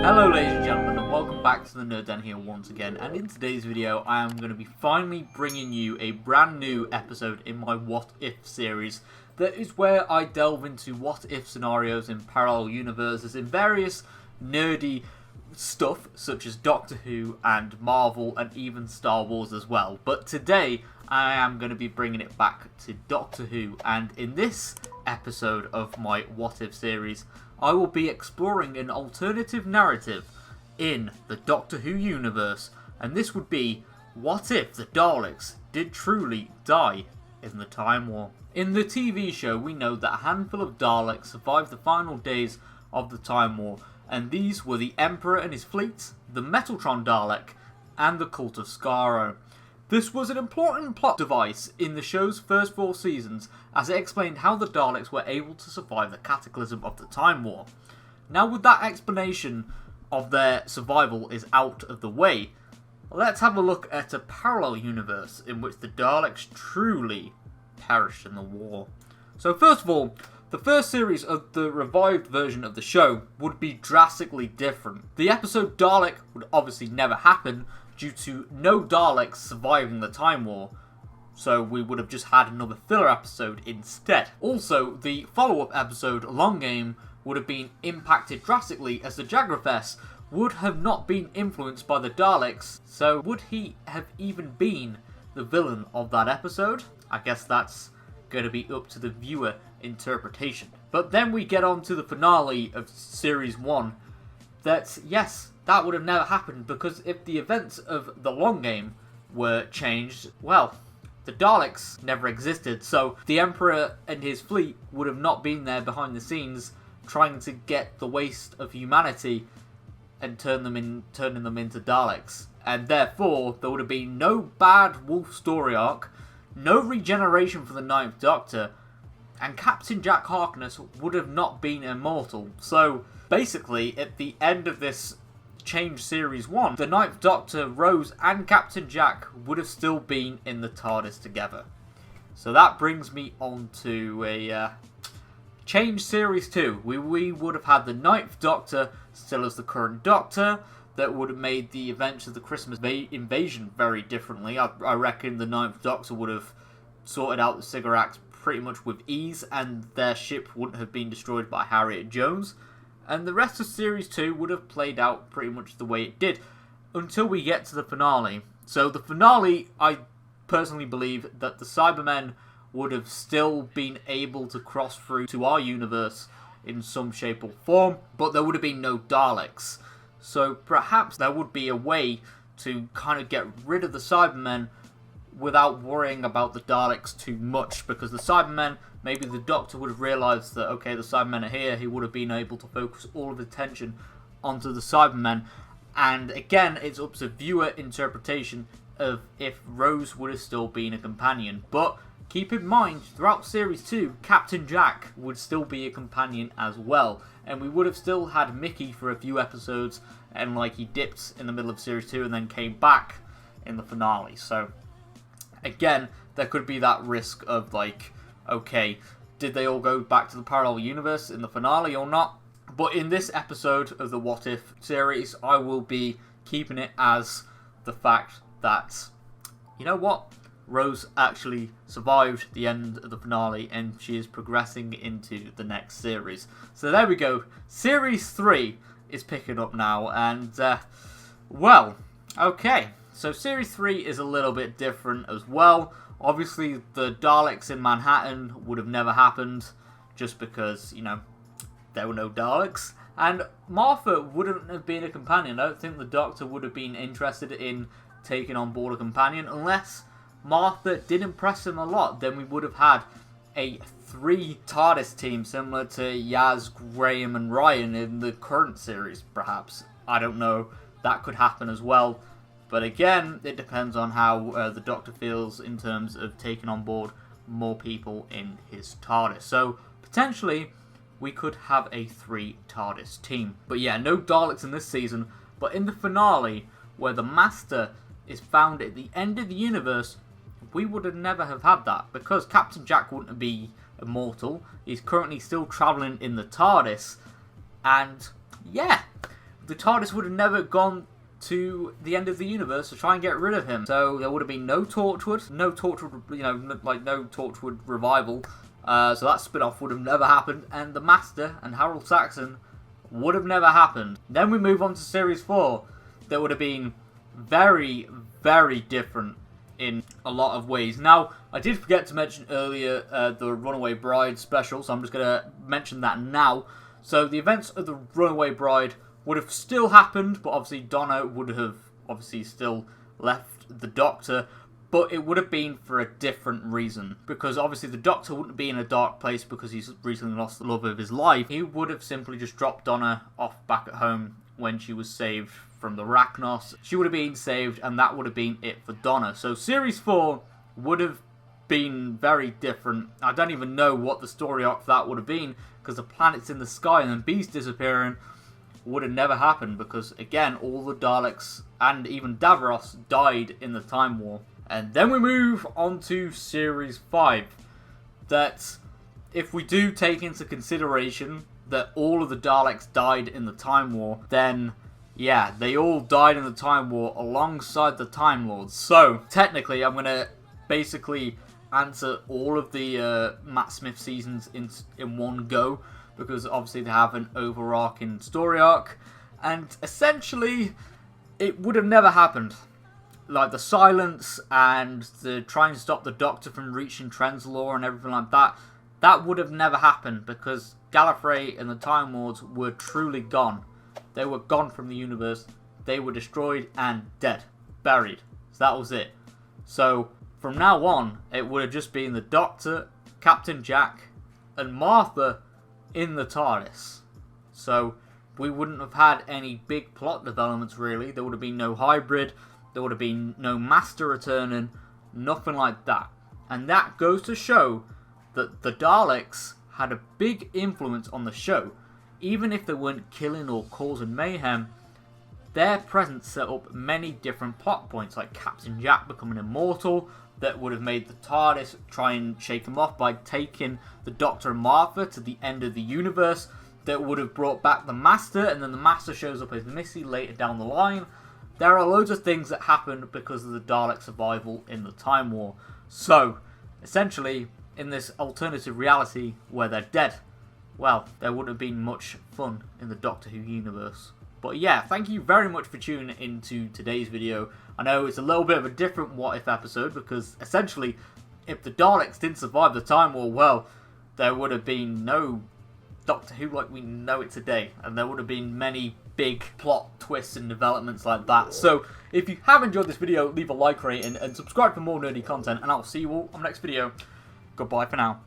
Hello ladies and gentlemen, and welcome back to the Nerd Den here once again, and in today's video I am going to be finally bringing you a brand new episode in my What If series. That is where I delve into what if scenarios in parallel universes in various nerdy stuff such as Doctor Who and Marvel and even Star Wars as well. But today I am going to be bringing it back to Doctor Who, and in this episode of my What If series I will be exploring an alternative narrative in the Doctor Who universe, and this would be, what if the Daleks did truly die in the Time War? In the TV show, we know that a handful of Daleks survived the final days of the Time War, and these were the Emperor and his fleet, the Metaltron Dalek, and the Cult of Skaro. This was an important plot device in the show's first 4 seasons, as it explained how the Daleks were able to survive the cataclysm of the Time War. Now with that explanation of their survival is out of the way, let's have a look at a parallel universe in which the Daleks truly perished in the war. So first of all, the first series of the revived version of the show would be drastically different. The episode Dalek would obviously never happen, due to no Daleks surviving the Time War, so we would have just had another filler episode instead. Also, the follow-up episode, Long Game, would have been impacted drastically as the Jagrafess would have not been influenced by the Daleks, so would he have even been the villain of that episode? I guess that's going to be up to the viewer interpretation. But then we get on to the finale of Series 1, that, yes, that would have never happened, because if the events of the Long Game were changed, well, the Daleks never existed, so the Emperor and his fleet would have not been there behind the scenes trying to get the waste of humanity and turning them into Daleks. And therefore, there would have been no bad Wolf story arc, no regeneration for the Ninth Doctor, and Captain Jack Harkness would have not been immortal. So, basically, at the end of this Change Series 1, the Ninth Doctor, Rose, and Captain Jack would have still been in the TARDIS together. So that brings me on to a Change Series 2. We would have had the Ninth Doctor still as the current Doctor. That would have made the events of the Christmas invasion very differently. I reckon the Ninth Doctor would have sorted out the Cigarettes pretty much with ease, and their ship wouldn't have been destroyed by Harriet Jones. And the rest of Series 2 would have played out pretty much the way it did, until we get to the finale. So the finale, I personally believe that the Cybermen would have still been able to cross through to our universe in some shape or form, but there would have been no Daleks. So perhaps there would be a way to kind of get rid of the Cybermen without worrying about the Daleks too much, because the Cybermen, maybe the Doctor would have realised that, okay, the Cybermen are here, he would have been able to focus all of attention onto the Cybermen. And again, it's up to viewer interpretation of if Rose would have still been a companion. But keep in mind, throughout Series 2, Captain Jack would still be a companion as well. And we would have still had Mickey for a few episodes, and like he dipped in the middle of Series 2 and then came back in the finale. So again, there could be that risk of like, okay, did they all go back to the parallel universe in the finale or not? But in this episode of the What If series, I will be keeping it as the fact that, you know what, Rose actually survived the end of the finale and she is progressing into the next series. So there we go, Series 3 is picking up now, and well, okay. So Series 3 is a little bit different as well. Obviously, the Daleks in Manhattan would have never happened, just because, you know, there were no Daleks. And Martha wouldn't have been a companion. I don't think the Doctor would have been interested in taking on board a companion, unless Martha did impress him a lot. Then we would have had a 3 TARDIS team, similar to Yaz, Graham, and Ryan in the current series, perhaps. I don't know. That could happen as well. But again, it depends on how the Doctor feels in terms of taking on board more people in his TARDIS. So, potentially, we could have a 3 TARDIS team. But yeah, no Daleks in this season. But in the finale, where the Master is found at the end of the universe, we would have never have had that, because Captain Jack wouldn't be immortal. He's currently still travelling in the TARDIS. And yeah, the TARDIS would have never gone to the end of the universe to try and get rid of him. So there would have been no Torchwood, no Torchwood revival. So that spin-off would have never happened, and the Master and Harold Saxon would have never happened. Then we move on to Series 4. That would have been very, very different in a lot of ways. Now, I did forget to mention earlier the Runaway Bride special, so I'm just going to mention that now. So the events of the Runaway Bride would have still happened, but obviously Donna would have obviously still left the Doctor, but it would have been for a different reason. Because obviously the Doctor wouldn't be in a dark place because he's recently lost the love of his life. He would have simply just dropped Donna off back at home when she was saved from the Rachnos. She would have been saved, and that would have been it for Donna. So Series 4 would have been very different. I don't even know what the story arc for that would have been, because the planets in the sky and then Beast disappearing would have never happened, because again, all the Daleks and even Davros died in the Time War. And then we move on to Series 5. That, if we do take into consideration that all of the Daleks died in the Time War, then yeah, they all died in the Time War alongside the Time Lords. So technically, I'm going to basically answer all of the Matt Smith seasons in one go, because obviously they have an overarching story arc, and essentially it would have never happened. Like the silence and the trying to stop the Doctor from reaching Trenzalore and everything like that, that would have never happened, because Gallifrey and the Time Lords were truly gone. They were gone from the universe. They were destroyed and dead, buried. So that was it. So from now on, it would have just been the Doctor, Captain Jack, and Martha in the TARDIS. So we wouldn't have had any big plot developments really. There would have been no hybrid. There would have been no Master returning. Nothing like that. And that goes to show that the Daleks had a big influence on the show. Even if they weren't killing or causing mayhem, their presence set up many different plot points, like Captain Jack becoming immortal, that would have made the TARDIS try and shake him off by taking the Doctor and Martha to the end of the universe, that would have brought back the Master, and then the Master shows up as Missy later down the line. There are loads of things that happened because of the Dalek survival in the Time War. So, essentially, in this alternative reality where they're dead, well, there wouldn't have been much fun in the Doctor Who universe. But yeah, thank you very much for tuning into today's video. I know it's a little bit of a different What If episode, because essentially, if the Daleks didn't survive the Time War, well, there would have been no Doctor Who like we know it today, and there would have been many big plot twists and developments like that. So, if you have enjoyed this video, leave a like rating and subscribe for more nerdy content, and I'll see you all on the next video. Goodbye for now.